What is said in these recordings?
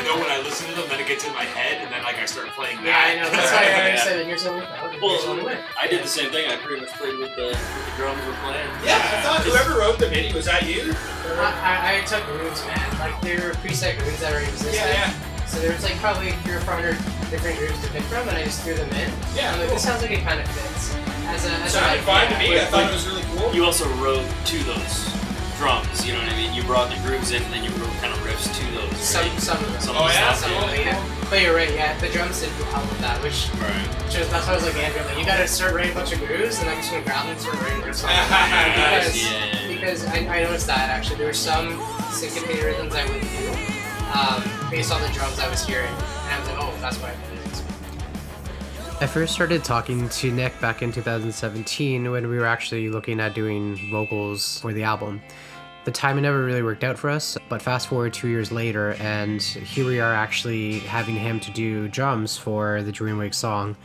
know when I listen to them, then it gets in my head, and then like I start playing that. Yeah, I know. That's why I said that you're so I did the same thing. I pretty much played with the drums we're playing. Yeah, I thought whoever wrote the MIDI, was that you? I took grooves, man. Like they were preset grooves that already existed. Yeah. So there was like probably 300 or 400 different grooves to pick from, and I just threw them in. Yeah. I'm like, this sounds like it kind of fits. Sounded fine to me. I thought it was really cool. You also wrote to those drums, you know what I mean? You brought the grooves in, and then you wrote kind of riffs to those. Some of them. Oh yeah? Some of them, yeah. But you're right, yeah. The drums did help with that, which that's why I was like, Andrew, like, you gotta start writing a bunch of grooves, and I'm just gonna grab them and start writing their songs. Because I noticed that actually. There were some syncopated rhythms I would do based on the drums I was hearing, and I was like, oh, that's why I did it. I first started talking to Nick back in 2017 when we were actually looking at doing vocals for the album. The timing never really worked out for us, but fast forward 2 years later, and here we are actually having him to do drums for the DreamWake song,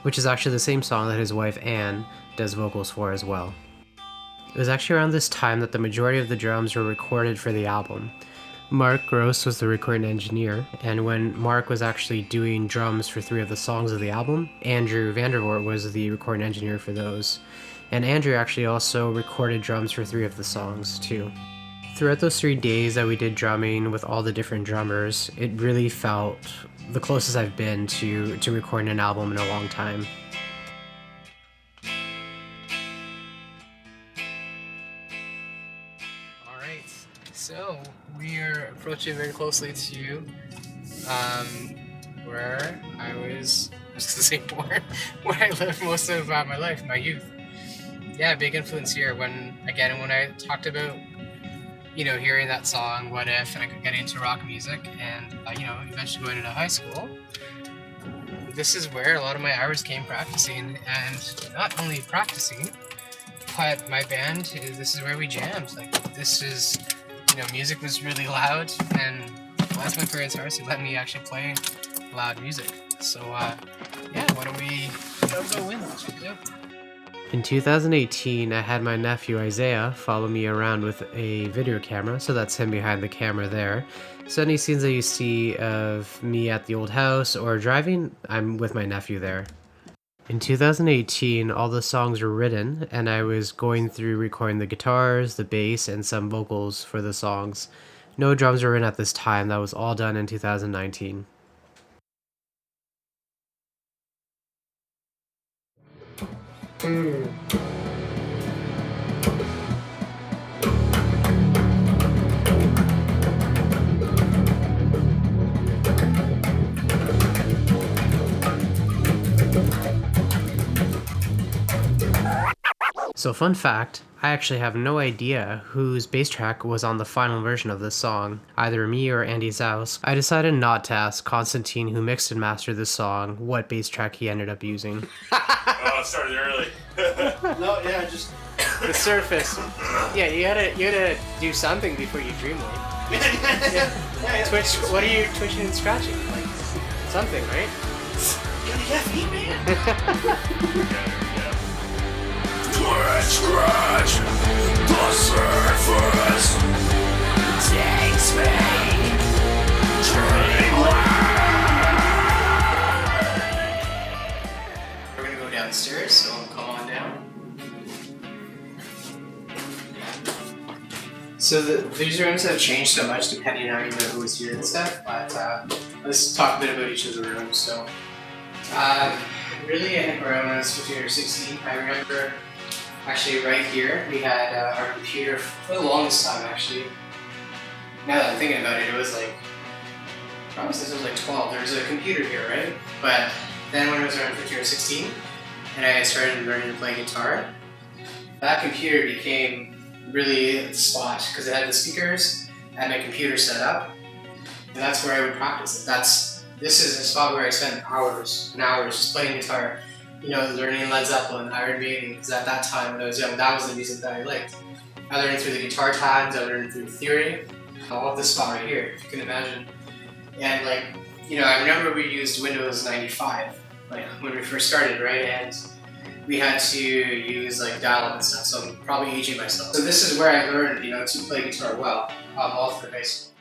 which is actually the same song that his wife Anne does vocals for as well. It was actually around this time that the majority of the drums were recorded for the album. Mark Gross was the recording engineer, and when Mark was actually doing drums for 3 of the songs of the album, Andrew Voort was the recording engineer for those. And Andrew actually also recorded drums for 3 of the songs too. Throughout those 3 days that we did drumming with all the different drummers, it really felt the closest I've been to recording an album in a long time. Alright, so we are approaching very closely to where I was just to say born, where I lived most of my life, my youth. Yeah, big influence here when I talked about, hearing that song, What If, and I could get into rock music, and, eventually going into high school, this is where a lot of my hours came practicing, and not only practicing, but my band, this is where we jammed. Like, this is, music was really loud, and that's my parents' house to let me actually play loud music. So, why don't we go in? Let's check it out. In 2018, I had my nephew Isaiah follow me around with a video camera, so that's him behind the camera there. So any scenes that you see of me at the old house or driving, I'm with my nephew there. In 2018, all the songs were written, and I was going through recording the guitars, the bass, and some vocals for the songs. No drums were in at this time, that was all done in 2019. So fun fact, I actually have no idea whose bass track was on the final version of this song, either me or Andy Zaus. I decided not to ask Constantine, who mixed and mastered this song, what bass track he ended up using. Oh, it started early. No, yeah, just The surface. Yeah, you gotta do something before you DreamWake. yeah. Twitch. What are you twitching and scratching? Like something, right? Caffeine, man. Twitch, scratch, the surface takes me. We're gonna go downstairs, so come on down. So these rooms have changed so much depending on who was here and stuff, but let's talk a bit about each of the rooms. So, really, I think around when I was 15 or 16, I remember actually right here, we had our computer for the longest time, actually. Now that I'm thinking about it, it was like, probably since I was like 12, there was a computer here, right? But then when I was around 15 or 16, and I started learning to play guitar, that computer became really the spot, because it had the speakers and my computer set up, and that's where I would practice it. This is a spot where I spent hours and hours just playing guitar, learning Led Zeppelin, Iron Maiden, because at that time when I was young, that was the music that I liked. I learned through the guitar tabs, I learned through theory, all of this spot right here, if you can imagine. And I remember we used Windows 95, when we first started, right? And we had to use dial-up and stuff, so I'm probably aging myself. So this is where I learned, to play guitar well, all through high school.